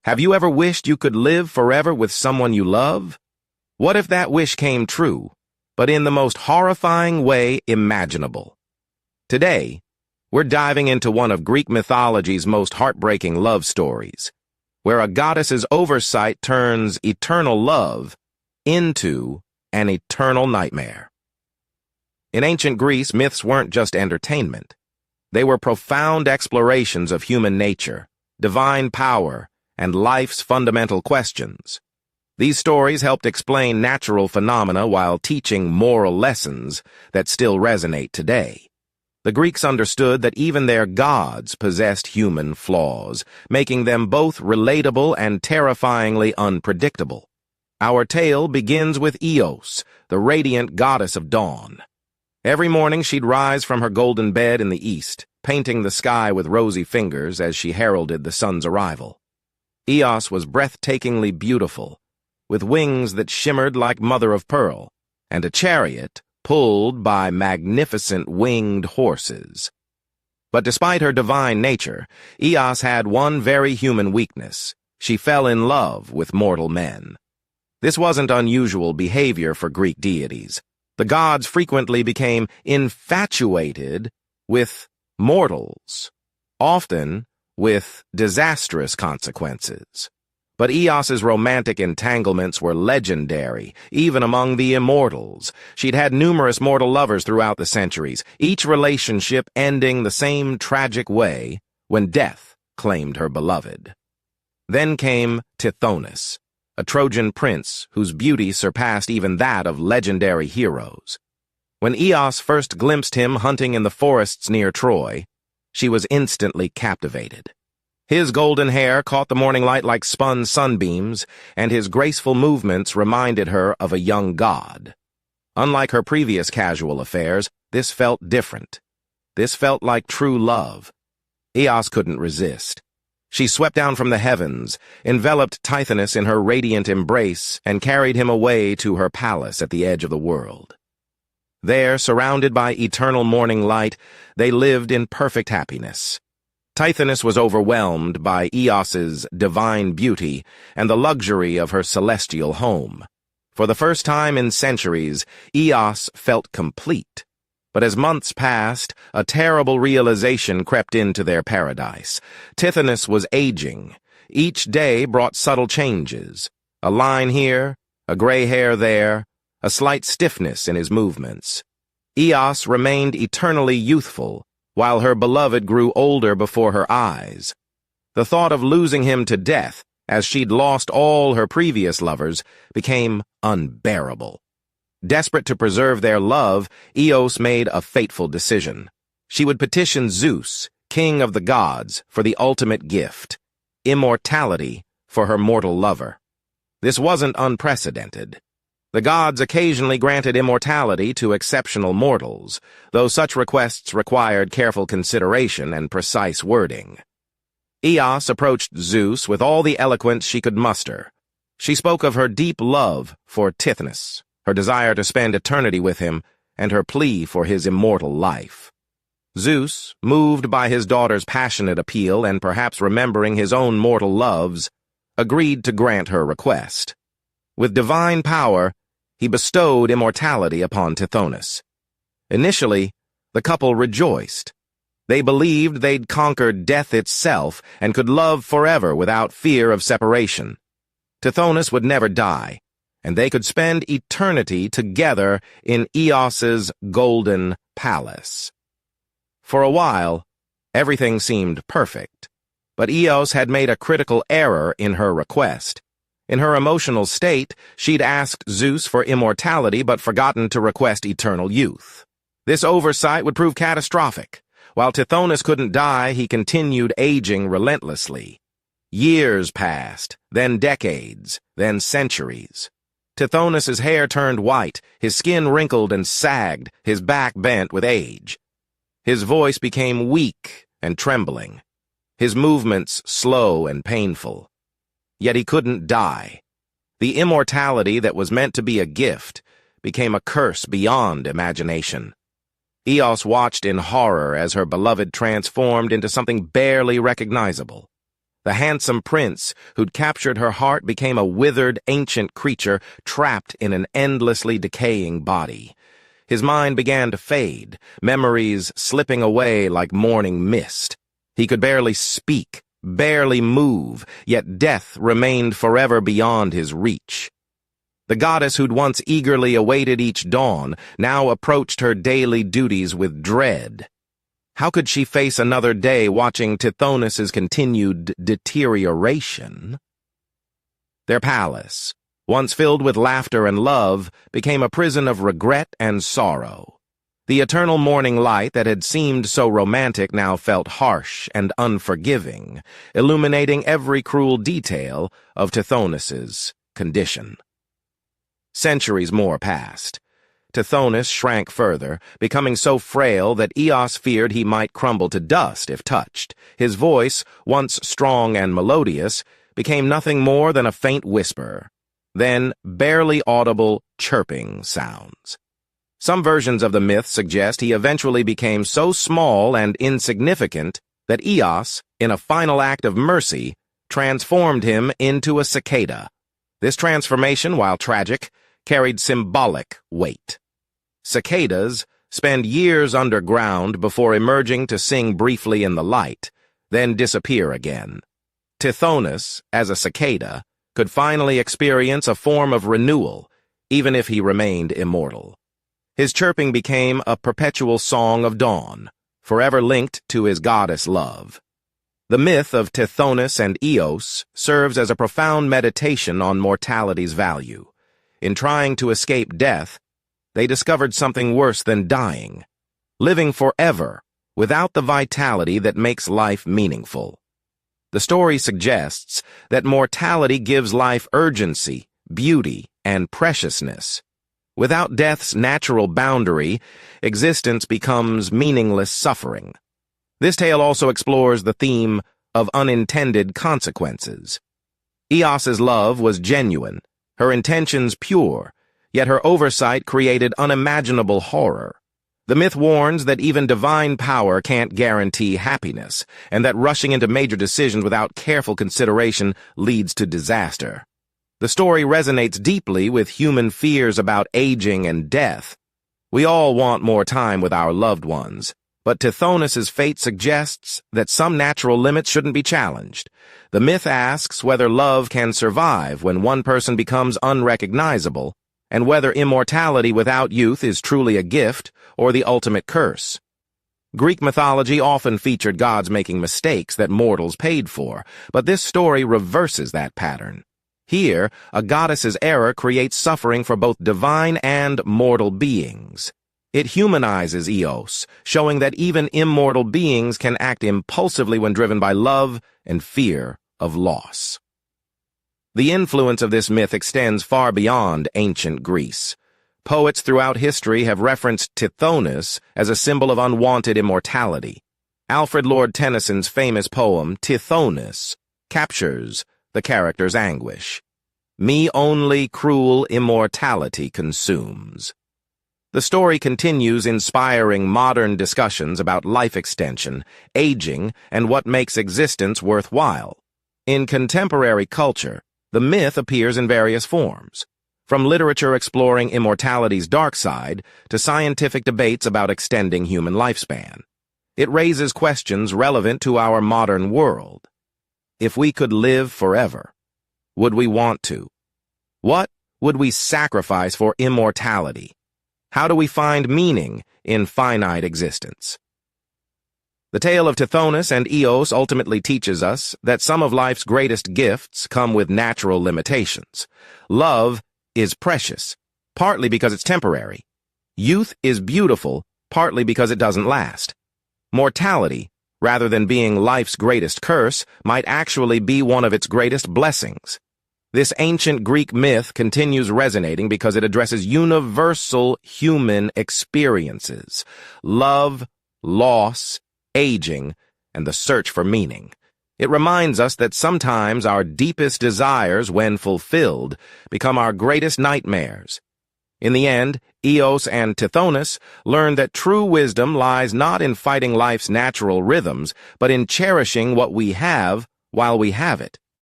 Have you ever wished you could live forever with someone you love? What if that wish came true, but in the most horrifying way imaginable? Today, we're diving into one of Greek mythology's most heartbreaking love stories, where a goddess's oversight turns eternal love into an eternal nightmare. In ancient Greece, myths weren't just entertainment. They were profound explorations of human nature, divine power, and life's fundamental questions. These stories helped explain natural phenomena while teaching moral lessons that still resonate today. The Greeks understood that even their gods possessed human flaws, making them both relatable and terrifyingly unpredictable. Our tale begins with Eos, the radiant goddess of dawn. Every morning she'd rise from her golden bed in the east, painting the sky with rosy fingers as she heralded the sun's arrival. Eos was breathtakingly beautiful, with wings that shimmered like mother-of-pearl, and a chariot pulled by magnificent winged horses. But despite her divine nature, Eos had one very human weakness. She fell in love with mortal men. This wasn't unusual behavior for Greek deities. The gods frequently became infatuated with mortals, often with disastrous consequences. But Eos's romantic entanglements were legendary, even among the immortals. She'd had numerous mortal lovers throughout the centuries, each relationship ending the same tragic way when death claimed her beloved. Then came Tithonus, a Trojan prince whose beauty surpassed even that of legendary heroes. When Eos first glimpsed him hunting in the forests near Troy, she was instantly captivated. His golden hair caught the morning light like spun sunbeams, and his graceful movements reminded her of a young god. Unlike her previous casual affairs, this felt different. This felt like true love. Eos couldn't resist. She swept down from the heavens, enveloped Tithonus in her radiant embrace, and carried him away to her palace at the edge of the world. There, surrounded by eternal morning light, they lived in perfect happiness. Tithonus was overwhelmed by Eos's divine beauty and the luxury of her celestial home. For the first time in centuries, Eos felt complete. But as months passed, a terrible realization crept into their paradise. Tithonus was aging. Each day brought subtle changes. A line here, a gray hair there, a slight stiffness in his movements. Eos remained eternally youthful, while her beloved grew older before her eyes. The thought of losing him to death, as she'd lost all her previous lovers, became unbearable. Desperate to preserve their love, Eos made a fateful decision. She would petition Zeus, king of the gods, for the ultimate gift, immortality for her mortal lover. This wasn't unprecedented. The gods occasionally granted immortality to exceptional mortals, though such requests required careful consideration and precise wording. Eos approached Zeus with all the eloquence she could muster. She spoke of her deep love for Tithonus, her desire to spend eternity with him, and her plea for his immortal life. Zeus, moved by his daughter's passionate appeal and perhaps remembering his own mortal loves, agreed to grant her request. With divine power, he bestowed immortality upon Tithonus. Initially, the couple rejoiced. They believed they'd conquered death itself and could love forever without fear of separation. Tithonus would never die, and they could spend eternity together in Eos's golden palace. For a while, everything seemed perfect, but Eos had made a critical error in her request. In her emotional state, she'd asked Zeus for immortality but forgotten to request eternal youth. This oversight would prove catastrophic. While Tithonus couldn't die, he continued aging relentlessly. Years passed, then decades, then centuries. Tithonus's hair turned white, his skin wrinkled and sagged, his back bent with age. His voice became weak and trembling, his movements slow and painful. Yet he couldn't die. The immortality that was meant to be a gift became a curse beyond imagination. Eos watched in horror as her beloved transformed into something barely recognizable. The handsome prince who'd captured her heart became a withered, ancient creature trapped in an endlessly decaying body. His mind began to fade, memories slipping away like morning mist. He could barely speak, barely move, yet death remained forever beyond his reach. The goddess who'd once eagerly awaited each dawn now approached her daily duties with dread. How could she face another day watching Tithonus's continued deterioration? Their palace, once filled with laughter and love, became a prison of regret and sorrow. The eternal morning light that had seemed so romantic now felt harsh and unforgiving, illuminating every cruel detail of Tithonus's condition. Centuries more passed. Tithonus shrank further, becoming so frail that Eos feared he might crumble to dust if touched. His voice, once strong and melodious, became nothing more than a faint whisper, then barely audible chirping sounds. Some versions of the myth suggest he eventually became so small and insignificant that Eos, in a final act of mercy, transformed him into a cicada. This transformation, while tragic, carried symbolic weight. Cicadas spend years underground before emerging to sing briefly in the light, then disappear again. Tithonus, as a cicada, could finally experience a form of renewal, even if he remained immortal. His chirping became a perpetual song of dawn, forever linked to his goddess love. The myth of Tithonus and Eos serves as a profound meditation on mortality's value. In trying to escape death, they discovered something worse than dying, living forever without the vitality that makes life meaningful. The story suggests that mortality gives life urgency, beauty, and preciousness. Without death's natural boundary, existence becomes meaningless suffering. This tale also explores the theme of unintended consequences. Eos's love was genuine, her intentions pure, yet her oversight created unimaginable horror. The myth warns that even divine power can't guarantee happiness, and that rushing into major decisions without careful consideration leads to disaster. The story resonates deeply with human fears about aging and death. We all want more time with our loved ones, but Tithonus's fate suggests that some natural limits shouldn't be challenged. The myth asks whether love can survive when one person becomes unrecognizable, and whether immortality without youth is truly a gift or the ultimate curse. Greek mythology often featured gods making mistakes that mortals paid for, but this story reverses that pattern. Here, a goddess's error creates suffering for both divine and mortal beings. It humanizes Eos, showing that even immortal beings can act impulsively when driven by love and fear of loss. The influence of this myth extends far beyond ancient Greece. Poets throughout history have referenced Tithonus as a symbol of unwanted immortality. Alfred Lord Tennyson's famous poem, Tithonus, captures the character's anguish. Me only cruel immortality consumes. The story continues inspiring modern discussions about life extension, aging, and what makes existence worthwhile. In contemporary culture, the myth appears in various forms, from literature exploring immortality's dark side to scientific debates about extending human lifespan. It raises questions relevant to our modern world. If we could live forever, would we want to? What would we sacrifice for immortality? How do we find meaning in finite existence? The tale of Tithonus and Eos ultimately teaches us that some of life's greatest gifts come with natural limitations. Love is precious, partly because it's temporary. Youth is beautiful, partly because it doesn't last. Mortality, rather than being life's greatest curse, might actually be one of its greatest blessings. This ancient Greek myth continues resonating because it addresses universal human experiences: love, loss, aging, and the search for meaning. It reminds us that sometimes our deepest desires, when fulfilled, become our greatest nightmares. In the end, Eos and Tithonus learn that true wisdom lies not in fighting life's natural rhythms, but in cherishing what we have While we have it,